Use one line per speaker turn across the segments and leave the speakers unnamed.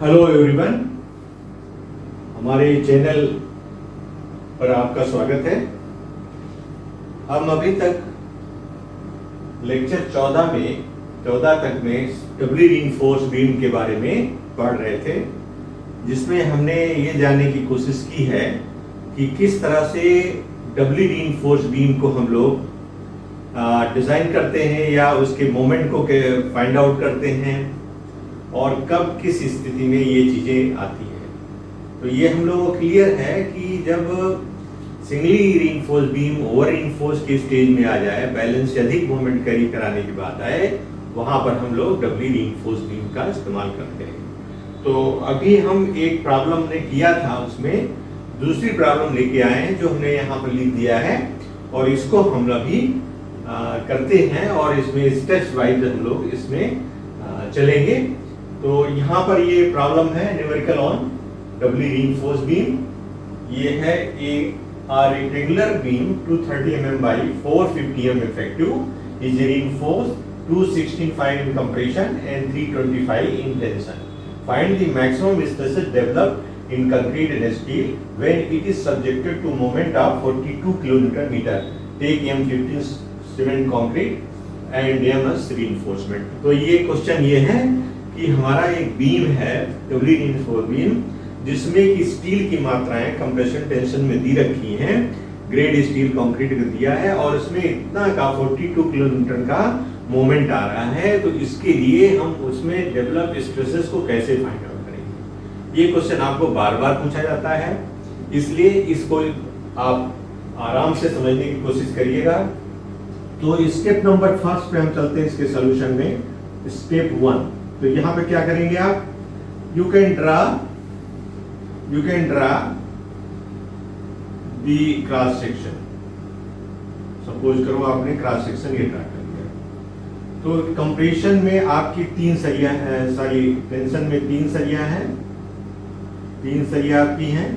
Hello everyone, हमारे channel पर आपका स्वागत है। हम अभी तक लेक्चर 14 तक में डबली रीइंफोर्स बीम के बारे में पढ़ रहे थे, जिसमें हमने ये जानने की कोशिश की है कि किस तरह से डबली रीइंफोर्स बीम को हम लोग डिज़ाइन करते हैं या उसके मोमेंट को फाइंड आउट करते हैं और कब किस स्थिति में ये चीज़ें आती हैं। तो ये हम लोगों को क्लियर है कि जब singly reinforce beam over reinforce के स्टेज में आ जाए, बैलेंस से अधिक मोमेंट कैरी कराने की बात आए, वहाँ पर हम लोग डबली रीइंफोर्स बीम का इस्तेमाल करते हैं। तो अभी हम एक प्रॉब्लम ने किया था, उसमें दूसरी प्रॉब्लम लेके आए हैं जो हमने यहाँ पर लिख दिया है, और इसको हम अभी करते हैं और इसमें स्टेप्स वाइज हम लोग इसमें चलेंगे। तो यहाँ पर ये प्रॉब्लम है numerical on Dabali reinforce beam. ये है a rectangular beam 230 mm by 450 mm effective is reinforced 216.5 in compression and 325 in tension. Find the maximum stresses developed in concrete and steel when it is subjected to moment of 42 kN/m. Take M15 cement concrete and M as reinforcement. तो ये question ये है कि हमारा एक beam है डबली reinforce beam, जिसमें कि स्टील की मात्राएं कंप्रेशन टेंशन में दी रखी हैं, ग्रेड स्टील कंक्रीट का दिया है और इसमें इतना का 42 किलोमीटर का मोमेंट आ रहा है। तो इसके लिए हम उसमें डेवलप स्ट्रेसेस को कैसे फाइंड आउट करेंगे, ये क्वेश्चन आपको बार बार पूछा जाता है, इसलिए इसको आप आराम से समझने की कोशिश करिएगा। तो स्टेप नंबर फर्स्ट पे हम चलते हैं इसके सोल्यूशन में। स्टेप 1, तो यहाँ पे क्या करेंगे आप, you can draw the cross section. Suppose करो आपने क्रॉस सेक्शन ये ड्रा कर लिया, तो कंप्रेशन में आपकी 3 सरिया है, सॉरी टेंशन में 3 सरिया है, 3 सरिया आपकी हैं,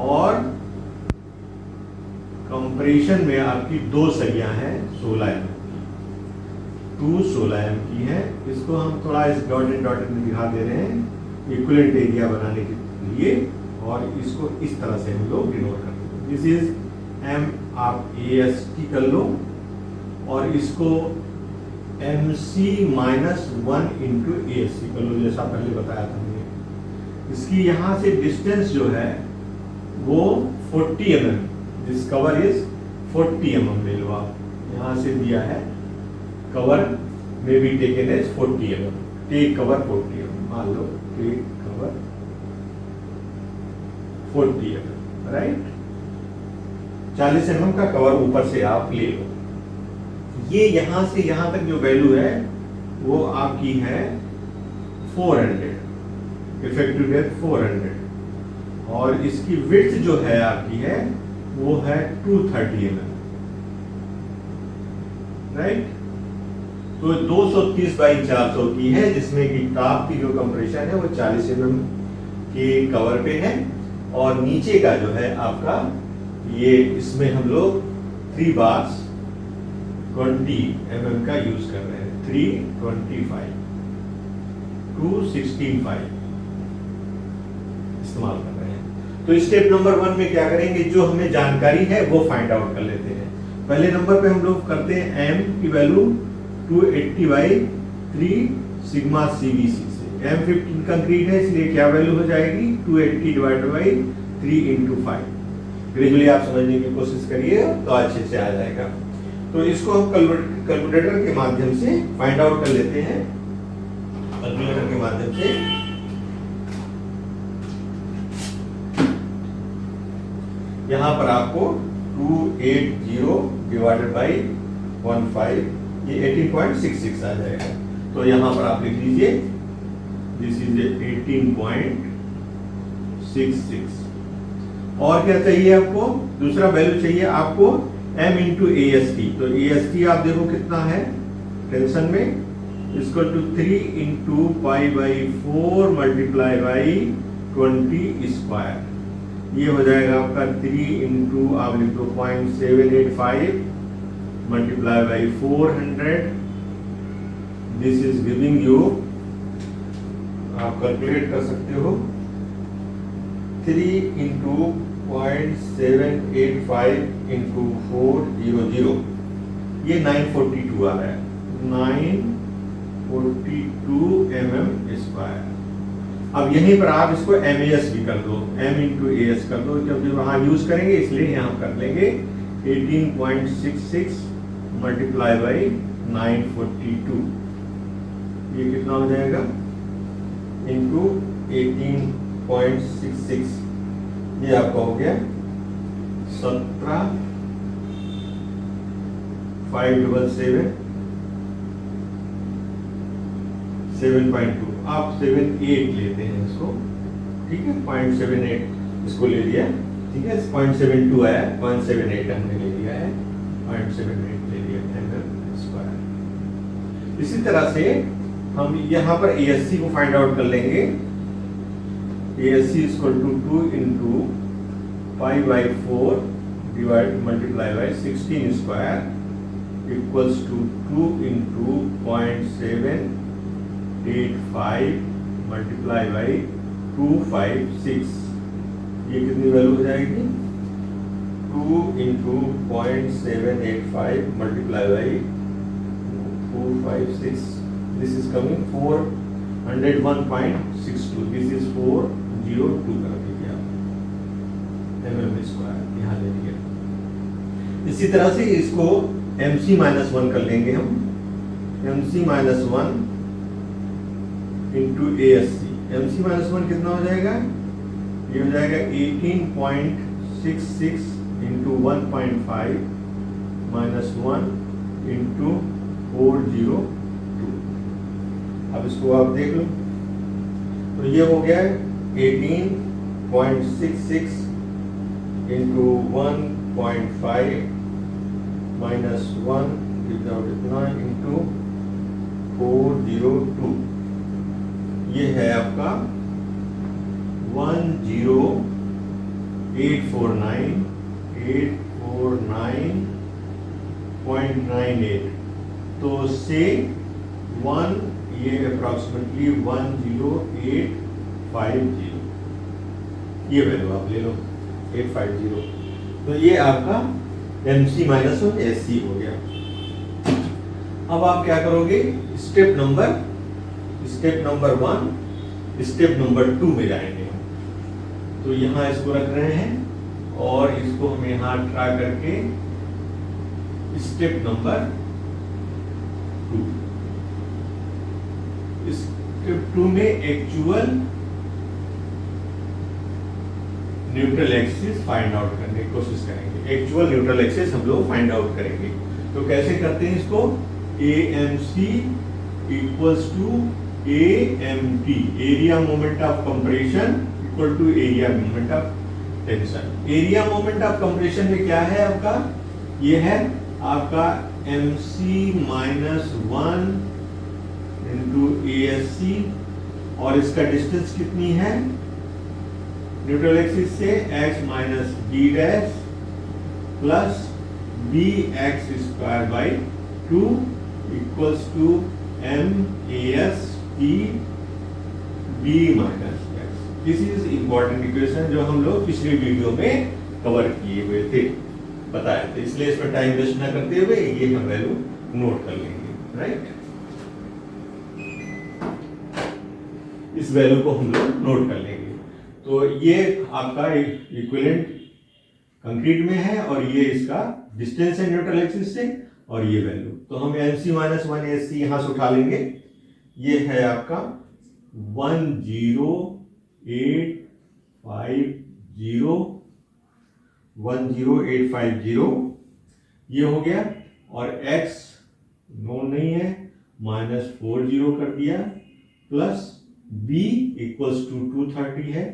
और कंप्रेशन में आपकी 2 सरिया हैं 16 एम की, 16 एम की है। इसको हम थोड़ा इस डॉटेड में दिखा दे रहे हैं इक्विवेलेंट एरिया बनाने के लिए, और इसको इस तरह से हम लोग डिनोट करते हैं। दिस इज एम, आप AST कर लो, और इसको MC -1 इंटू ASC कर लो, जैसा पहले बताया था हमने। इसकी यहाँ से डिस्टेंस जो है वो 40 mm, this cover is 40 mm ले लो आप, यहाँ से दिया है कवर में भी taken as 40 mm, take cover 40 mm, मान लो take cover 40 mm, right. 40 mm का कवर ऊपर से आप ले लो। ये यहां से यहां तक जो वैल्यू है वो आपकी है 400, इफेक्टिव डेप्थ 400, और इसकी विड्थ जो है आपकी है वो है 230 mm, राइट। तो 230 बाई 400 की है, जिसमें कि टॉप की जो कंप्रेशन है वो 40 mm के कवर पे है, और नीचे का जो है आपका ये, इसमें हम लोग 3 बार्स 20 mm का यूज कर रहे हैं, 325 216.5 इस्तेमाल कर रहे हैं। तो स्टेप नंबर 1 में क्या करेंगे, जो हमें जानकारी है वो फाइंड आउट कर लेते हैं। पहले नंबर पे हम लोग करते हैं m की वैल्यू 280/3 सिग्मा CVC से। M15 कंक्रीट है, इसलिए क्या वैल्यू हो जाएगी 280/3 इंटू 5। ग्रेजुअली आप समझने की कोशिश करिए तो अच्छे से आ जाएगा। तो इसको हम कैलकुलेटर के माध्यम से फाइंड आउट कर लेते हैं। कैलकुलेटर के माध्यम से यहाँ पर आपको 280/15 ये 18.66 आ जाएगा। तो यहाँ पर आप लिख लीजिए दिस इज 18.66। और क्या चाहिए आपको, दूसरा वैल्यू चाहिए आपको M इंटू AST। तो AST आप देखो कितना है टेंशन में, इसको two 3 into π/4 multiply by 20 square, ये हो जाएगा आपका 3 इंटू आप लिख दो 0.785 multiply by 400, this is giving you आप कैलकुलेट कर सकते हो 3 इंटू 0.785 इंटू 400, ये 942 आ रहा है, 942 mm²। अब यहीं पर आप इसको MAS भी कर दो, M इंटू AS कर दो, जब वहां यूज करेंगे इसलिए यहाँ कर लेंगे 18.66 मल्टीप्लाई बाई 942, ये कितना हो जाएगा इंटू 18.66, ये आपका हो गया 17,577 7.2, आप 78 लेते हैं इसको, ठीक है, 0.78 इसको ले लिया, ठीक है, 0.72 आया, 0.78 हमने ले लिया है, 0.78 ले लिया mm²। इसी तरह से हम यहाँ पर ASC को फाइंड आउट कर लेंगे, ASC equal to 2 into 5/4 divide multiply by 16² equals to 2 into 0.785 multiply by 256, ये कितनी वैल्यू हो जाएगी 2 into 0.785 multiply by 256, this is coming 401.62, this is 402 कर दीजिए आप mm², यहाँ ले लिया। इसी तरह से इसको MC-1 कर लेंगे हम, MC-1 इंटू ASC, MC-1 कितना हो जाएगा, ये हो जाएगा 18.66 इंटू 1.5 -1 इंटू 402। अब इसको आप देख लो, तो ये हो गया 18.66 इंटू 1.5 -1 विदाउट इतना इंटू 402, ये है आपका 10849.98, तो से 1 ये अप्रॉक्सीमेटली 10850, ये वैल्यू आप ले लो 850, तो ये आपका MC-1 SC हो गया। अब आप क्या करोगे, स्टेप नंबर 1 स्टेप नंबर 2 में जाएंगे, तो यहाँ इसको रख रहे हैं और इसको हम यहाँ ट्राई करके स्टेप नंबर 2, स्टेप 2 में actual neutral axis find out करने की कोशिश करेंगे, एक्चुअल न्यूट्रल एक्सिस हम लोग फाइंड आउट करेंगे। तो कैसे करते हैं इसको, AMC equals to AMT, area moment of compression equal to area moment of tension. Area moment of compression में क्या है आपका, ये है आपका MC-1 इंटू ASC, और इसका डिस्टेंस कितनी है न्यूट्रल एक्सिस से, x minus b dash plus bx²/2 equals to MAS T b minus x। This is important equation जो हम लोग पिछले वीडियो में कवर किए हुए थे, बताए थे, इसलिए इसमें टाइम वेस्ट ना करते हुए ये हम वैल्यू नोट कर लेंगे, राइट। इस वैल्यू को हम लोग नोट कर लेंगे। तो ये आपका इक्विवेलेंट कंक्रीट में है और ये इसका डिस्टेंस है न्यूट्रल एक्सिस से, और ये वैल्यू, तो हम MC-1 SC यहां से उठा लेंगे, ये है आपका 10850 ये हो गया, और x नोन नहीं है, -40 कर दिया, प्लस b इक्वल्स टू 230 है,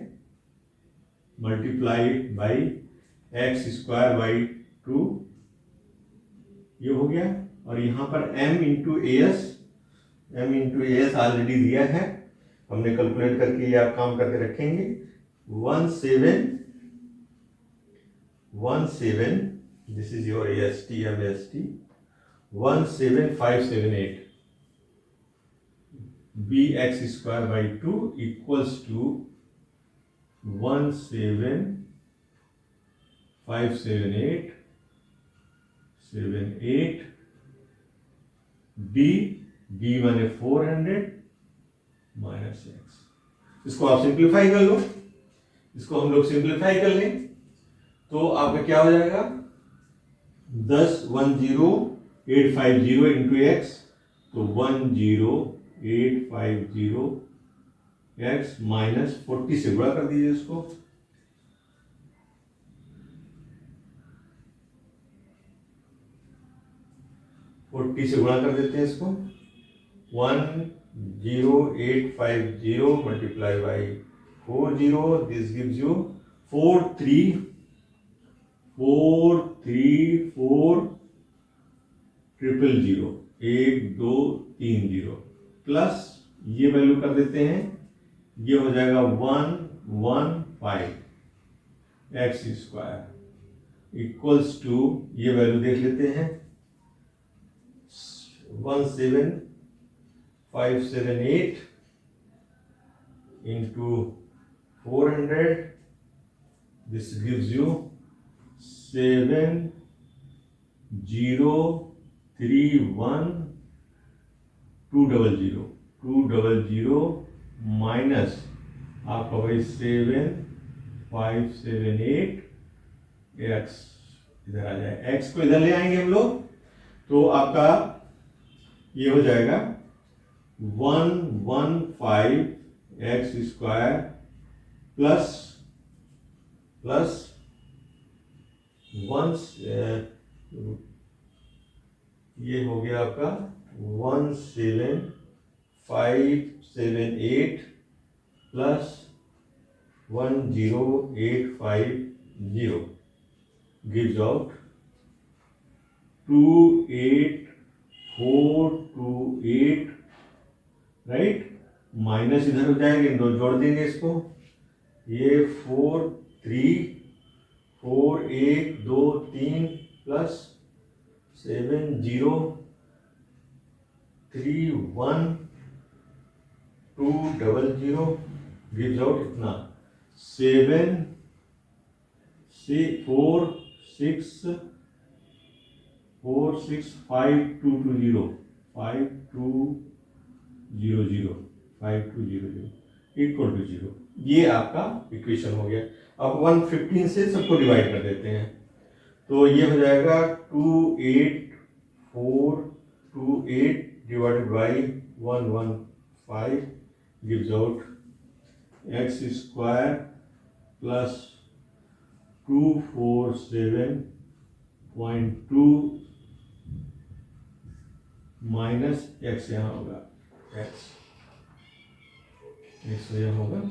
मल्टीप्लाई बाई x²/2 ये हो गया, और यहाँ पर m इंटू AS ऑलरेडी दिया है, हमने कैलकुलेट करके ये आप काम करके रखेंगे, 17 this is your AST 17578 b x square by 2 equals to 17578 d माने 400 माइनस एक्स। इसको आप सिंप्लीफाई कर लो, इसको हम लोग सिंप्लीफाई कर लें तो आपका क्या हो जाएगा 10850 इंटू एक्स, तो 10850 एक्स माइनस 40 से गुणा कर दीजिए इसको, 40 से गुणा कर देते हैं इसको, 10850 multiply by 40, this gives you 43400, 1230 plus ये वैल्यू कर देते हैं, ये हो जाएगा 115 एक्स स्क्वायर इक्वल्स टू, ये वैल्यू देख लेते हैं 17578 into 400, this gives you 7031200 minus आपका वही 7578 एक्स, इधर आ जाए, एक्स को इधर ले आएंगे हम लोग तो आपका ये हो जाएगा 115 एक्स स्क्वायर प्लस ये हो गया आपका 17578 plus 10850 gives out 28428, right, minus इधर हो जाएंगे, दो जोड़ देंगे इसको, ये 43423 प्लस 7031200 gives out इतना 5200 इक्वल टू 0। ये आपका इक्वेशन हो गया। अब 115 से सबको डिवाइड कर देते हैं तो ये हो जाएगा 28428 divided by 115 gives out x square plus 247.2 minus x यहाँ होगा, एक्स यहाँ होगा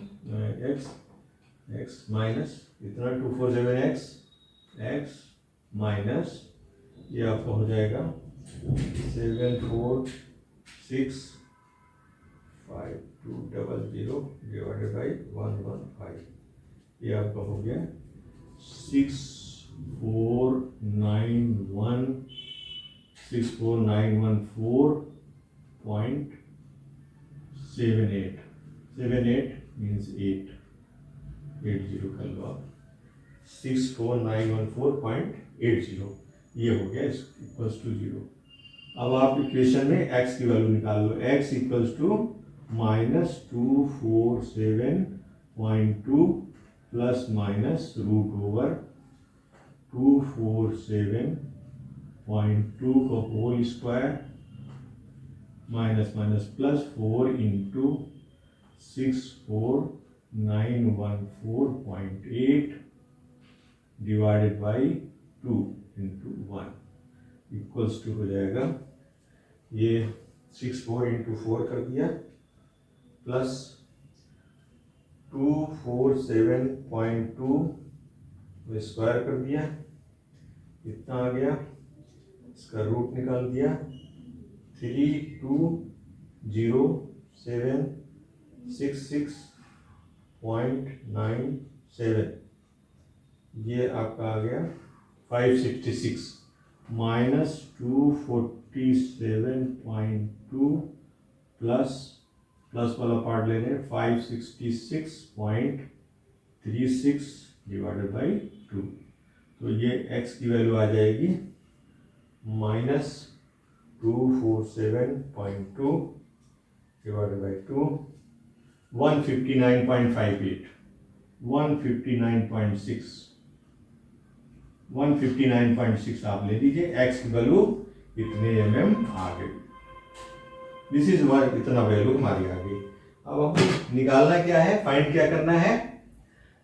एक्स माइनस इतना 247 एक्स माइनस ये आपका हो जाएगा 7465200 डिवाइडेड बाई 115, ये आपका हो गया 64914.78 मीन्स 80 कर लो आप, 64914.80 ये हो गया इक्वल्स टू 0। अब आप इक्वेशन में x की वैल्यू निकाल लो, x equals to -247.2 plus minus root over 247.2 का whole square minus minus plus 4 into 64914.8 divided by 2 into 1 equals to हो जाएगा, ये 64 इंटू 4 कर दिया प्लस 247.2 स्क्वायर कर दिया, इतना आ गया, इसका रूट निकाल दिया 320766.97, ये आपका आ गया 566 माइनस 247.2 प्लस प्लस वाला पार्ट ले रहे हैं 566.36 डिवाइडेड बाई 2, तो ये x की वैल्यू आ जाएगी -247.2 डिवाइडेड बाई 2, 159.58, 159.6 आप ले लीजिए, x की वैल्यू इतने mm आ गई। दिस इज वर्क, इतना वैल्यू हमारी आ गई। अब हमको निकालना क्या है, फाइंड क्या करना है,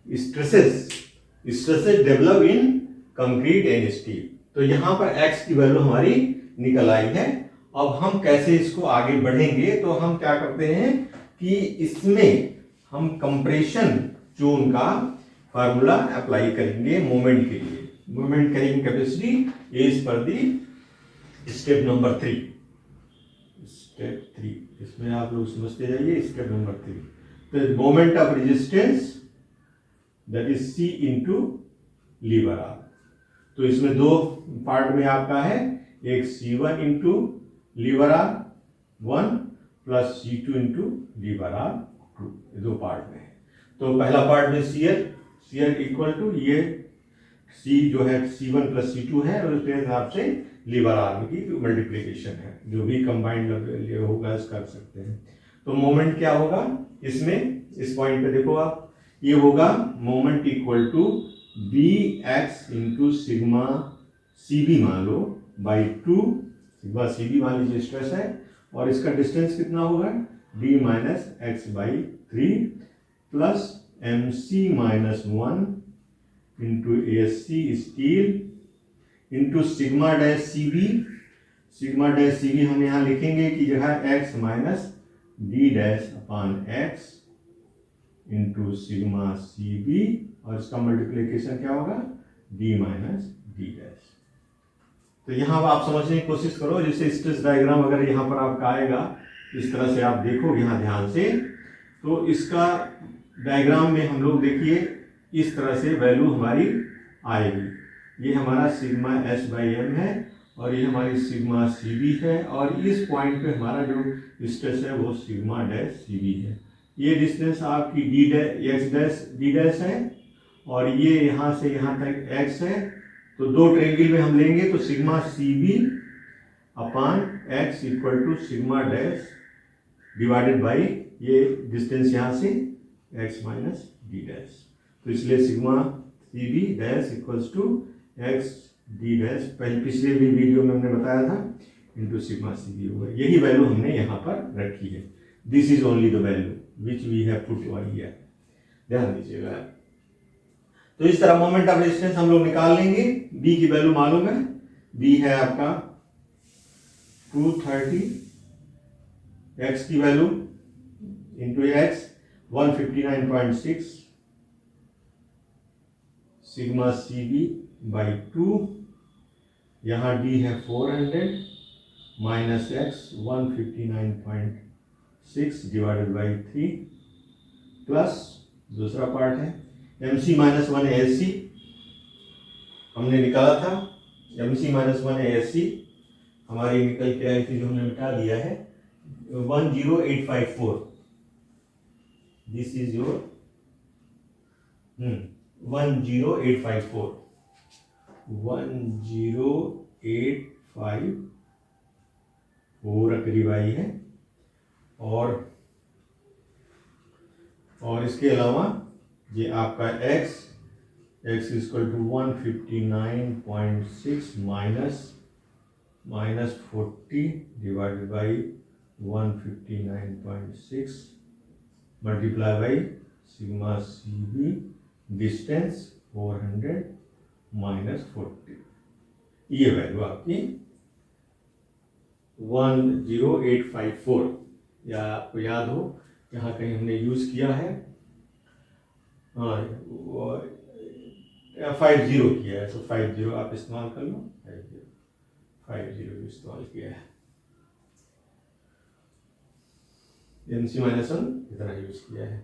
stresses develop in concrete and steel. तो यहाँ पर x की वैल्यू हमारी निकल आई है। अब हम कैसे इसको आगे बढ़ेंगे, तो हम क्या करते हैं कि इसमें हम कंप्रेशन जोन का फार्मूला अप्लाई करेंगे मोमेंट के लिए। Moment carrying capacity as per दी स्टेप नंबर 3, स्टेप 3, इसमें आप लोग समझते जाइए। स्टेप नंबर 3, तो moment of resistance that is C into lever arm. तो इसमें दो पार्ट में आपका है, एक C1 into lever arm 1 plus C2 into lever arm 2, दो पार्ट में है। तो पहला पार्ट में CL इक्वल टू ये C जो है C1 प्लस C2 है, और उसके हिसाब से लीवर आर्म की मल्टीप्लिकेशन है, जो भी कंबाइंड होगा कर सकते हैं। तो मोमेंट क्या होगा इसमें, इस पॉइंट पे देखो आप, ये होगा moment equal to Bx into sigma CB मान लो बाई 2, सिग्मा CB मान लीजिए स्ट्रेस है, और इसका डिस्टेंस कितना होगा D minus x by 3 plus MC minus 1 into ASC steel into sigma dash CB। Sigma dash CB हम यहाँ लिखेंगे कि जगह x माइनस D डैश अपान x इंटू सिग्मा CB, और इसका मल्टीप्लिकेशन क्या होगा D माइनस D डैश। तो यहाँ आप समझने की कोशिश करो, जैसे स्ट्रेस डायग्राम अगर यहाँ पर आपका आएगा, इस तरह से आप देखो यहाँ ध्यान से, तो इसका डायग्राम में हम लोग देखिए इस तरह से वैल्यू हमारी आएगी। ये हमारा सिग्मा S बाई एम है, और ये हमारी सिग्मा CB है, और इस पॉइंट पे हमारा जो स्ट्रेस है वो सिग्मा डैश CB है। ये डिस्टेंस आपकी D डैश है, और ये यहाँ से यहाँ तक x है। तो दो ट्रायंगल में हम लेंगे तो sigma CB upon x equal to sigma dash divided by ये डिस्टेंस यहाँ से x माइनस D डैश। तो इसलिए sigma CB dash equals to x D dash, पहले पिछले भी वीडियो में हमने बताया था, इंटू सिग्मा CB होगा। यही वैल्यू हमने यहाँ पर रखी है। This is only the value which we have put over here, ध्यान दीजिएगा। तो इस तरह मोमेंट ऑफ रेजिस्टेंस हम लोग निकाल लेंगे। B की वैल्यू मालूम है, B है आपका 230, x की value into x 159.6 sigma CB by 2, यहाँ D है 400 minus x 159.6 divided by 3 plus दूसरा पार्ट है MC माइनस 1 ASC हमने निकाला था। MC माइनस 1 ASC हमारी निकल के आई थी, जो हमने मिटा दिया है 10854। दिस इज योर 10854, 10854 करीब आई है। और इसके अलावा ये आपका x equal to 159.6 minus 40 divided by 159.6 multiply by sigma CB distance 400 minus 40, ये वैल्यू आपकी 10854, या आपको याद हो यहाँ कहीं हमने यूज किया है, हाँ 50 किया है, तो 50 आप इस्तेमाल कर लो, 50 इस्तेमाल किया है। MC माइनस 1 इतना यूज किया है,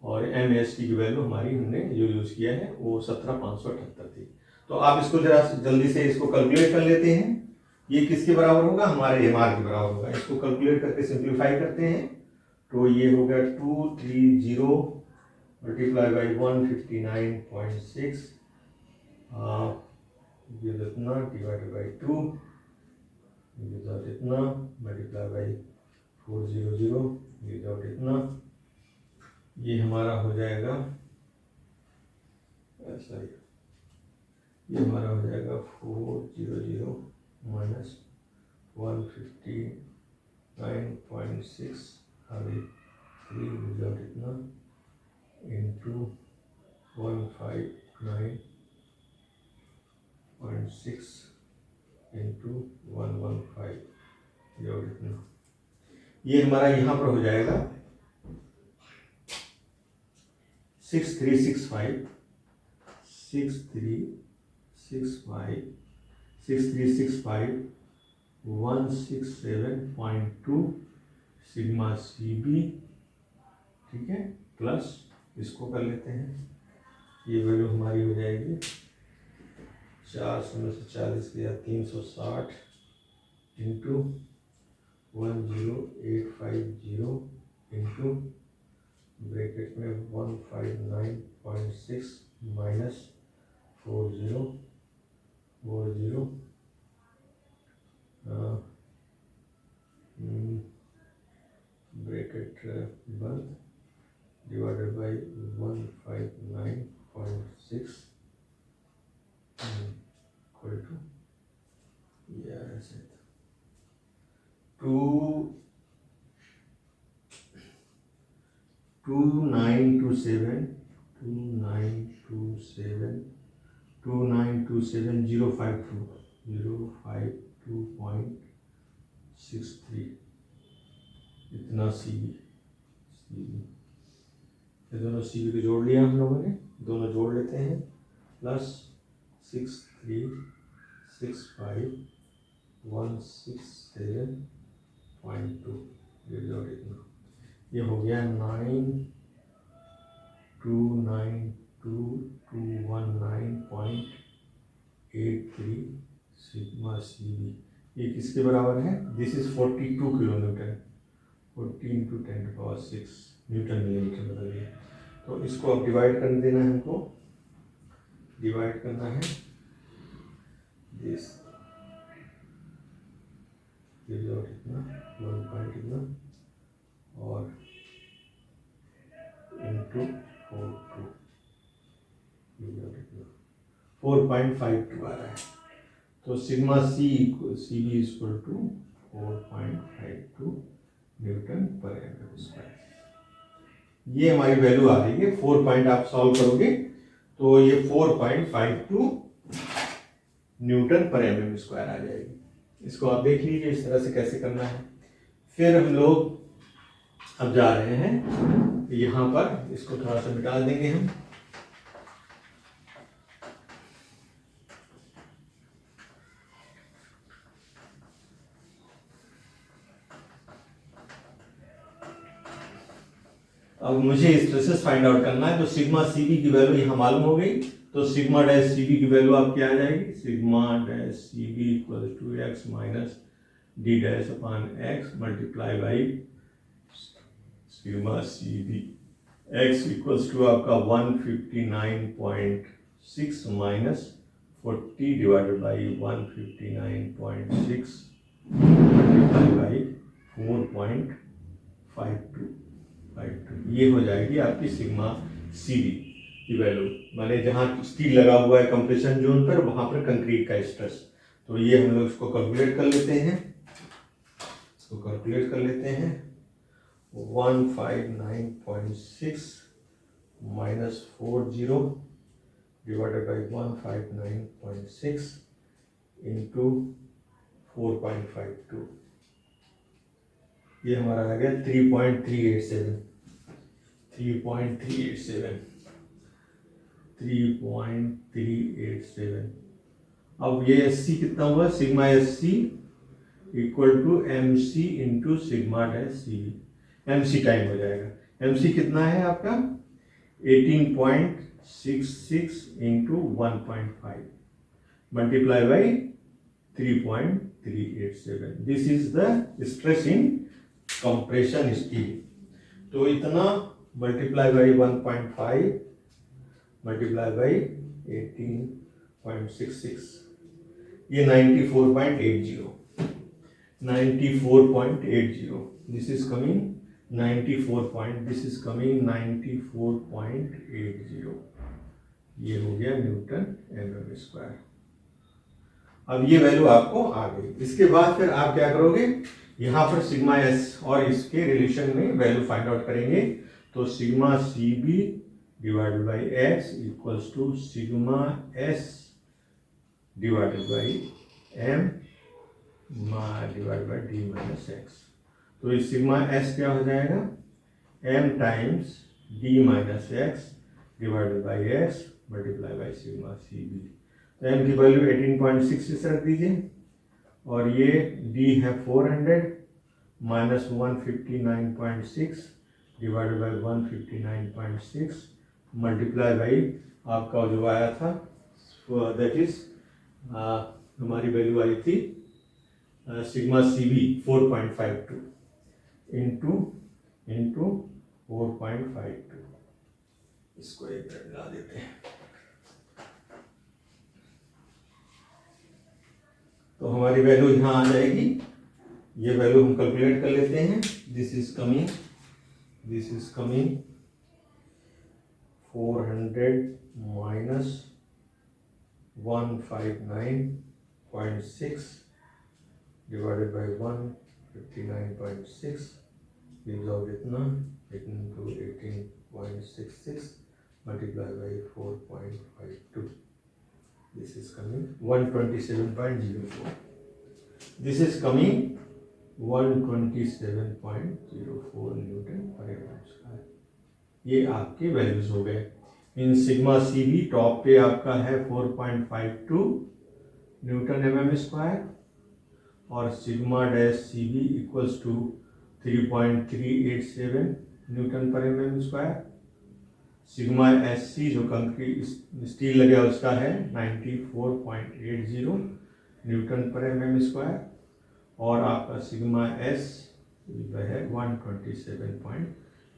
और MST की वैल्यू हमारी हमने जो यूज किया है वो 17578 थी। तो आप इसको जरा जल्दी से इसको कैलकुलेट कर लेते हैं। ये किसके बराबर होगा, हमारे MR के बराबर होगा। इसको कैलकुलेट करके सिंप्लीफाई करते हैं तो ये हो गया 230 मल्टीप्लाई बाई 159.6 ये इतना डिवाइडेड बाई 2 इतना मल्टीप्लाई बाई 400 विदाउट इतना, ये हमारा हो जाएगा ऐसा ही, ये हमारा हो जाएगा 400 माइनस 159.6 अभी 3 विदाउट इतना इंटू 159.6 इंटू 115 विदाउट इतना, ये हमारा यहाँ पर हो जाएगा 6365 167.2 सिग्मा CB, ठीक है, प्लस इसको कर लेते हैं, ये वैल्यू हमारी हो जाएगी 400 में से 40 गया 360 इंटू 10850 इंटू ब्रैकेट में 159.6 माइनस 40 ब्रैकेट बंद डिवाइडेड बाई 159.6 इक्वल टू ऐसे 052 इतना CB, ये दोनों CB को जोड़ लिया हम लोगों ने, दोनों जोड़ लेते हैं, प्लस 6365 167.2 ये हो गया 9292219.83 सिग्मा CB, ये किसके बराबर है? This is 42 kilometre, 40 into 10⁶ Newton millimetre बदलिए। तो इसको अब डिवाइड कर देना है, हमको डिवाइड करना है दिस इतना 1 पॉइंट इतना और इंटू 4.52 आ रहा है, तो sigma CB equal to 4.52 newton per M square. ये हमारी वैल्यू आ रही है, 4 पॉइंट आप सॉल्व करोगे तो ये 4.52 न्यूटन पर एम स्क्वायर आ जाएगी। इसको आप देख लीजिए इस तरह से कैसे करना है। फिर हम लोग अब जा रहे हैं यहाँ पर, इसको थोड़ा सा मिटा देंगे हम, अब मुझे स्ट्रेसेस फाइंड आउट करना है। तो सिग्मा CB की वैल्यू यहाँ मालूम हो गई, तो सिग्मा डैश CB की वैल्यू आप क्या आ जाएगी? Sigma dash CB equal to x minus d dash upon x multiply by sigma CB। x equals to आपका 159.6 minus 40 divided by 159.6 multiply by 4.52, ये हो जाएगी आपकी सिग्मा CB की वैल्यू, माने जहाँ स्टील लगा हुआ है कंप्रेशन जोन पर, वहां पर कंक्रीट का स्ट्रेस। तो ये हम लोग इसको कैलकुलेट कर लेते हैं, 159.6 माइनस 40 डिवाइडेड बाई 159.6 इंटू 4.52, ये हमारा आ गया 3.387। अब ये SC कितना हुआ? Sigma SC equal to MC into sigma dash CB, MC time हो जाएगा। MC कितना है आपका? 18.66 into 1.5 multiply by 3.387। This is the stress in compression steel. तो इतना मल्टीप्लाई बाई 1.5 मल्टीप्लाई बाई 18.66, ये 94.80 दिस इज कमिंग 94.80, ये हो गया न्यूटन mm स्क्वायर। अब ये वैल्यू आपको आ गई। इसके बाद फिर आप क्या करोगे, यहाँ पर सिग्मा एस और इसके रिलेशन में वैल्यू फाइंड आउट करेंगे। तो sigma C B divided by x equals to sigma s divided by m divided by d minus x. तो ये सिग्मा एस क्या हो जाएगा, m times d minus x divided by x multiply by sigma C B. तो m की value 18.66 रख दीजिए और ये डी है 400 minus 159.6 divided by 159.6 multiply by आपका जो आया था दैट इज हमारी वैल्यू आई थी सिग्मा सी बी 4.52 इंटू 4.52। इसको एक मिनट मिला देते हैं। तो हमारी वैल्यू यहाँ आ जाएगी। ये वैल्यू हम कैलकुलेट कर लेते हैं। This is coming 400 minus 159.6 divided by 159.6 gives out इतना 18.66 multiplied by 4.52. This is coming 127.04. This is coming 127.04 newton per M square. ये आपके वैल्यूज हो गए। इन सिग्मा सी बी टॉप पे आपका है 4.52 न्यूटन एम स्क्वायर और sigma dash C B equals to 3.387 newton per M square. Sigma S C जो कंक्रीट स्टील लगा उसका है 94.80 न्यूटन पर एम स्क्वायर और आपका सिग्मा एस है 127.04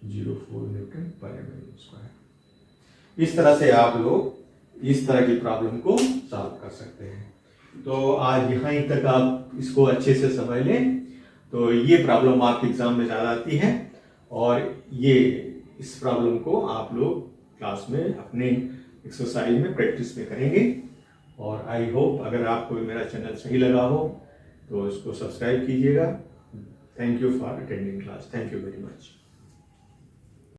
न्यूटन पर एम स्क्वायर। इस तरह से आप लोग इस तरह की प्रॉब्लम को सॉल्व कर सकते हैं। तो आज यहाँ तक आप इसको अच्छे से समझ लें। तो ये प्रॉब्लम आपके एग्जाम में ज़्यादा आती है और ये इस प्रॉब्लम को आप लोग क्लास में अपने एक्सरसाइज में प्रैक्टिस में करेंगे। और आई होप अगर आपको मेरा चैनल सही लगा हो तो इसको सब्सक्राइब कीजिएगा। Thank you for attending class. Thank you very much.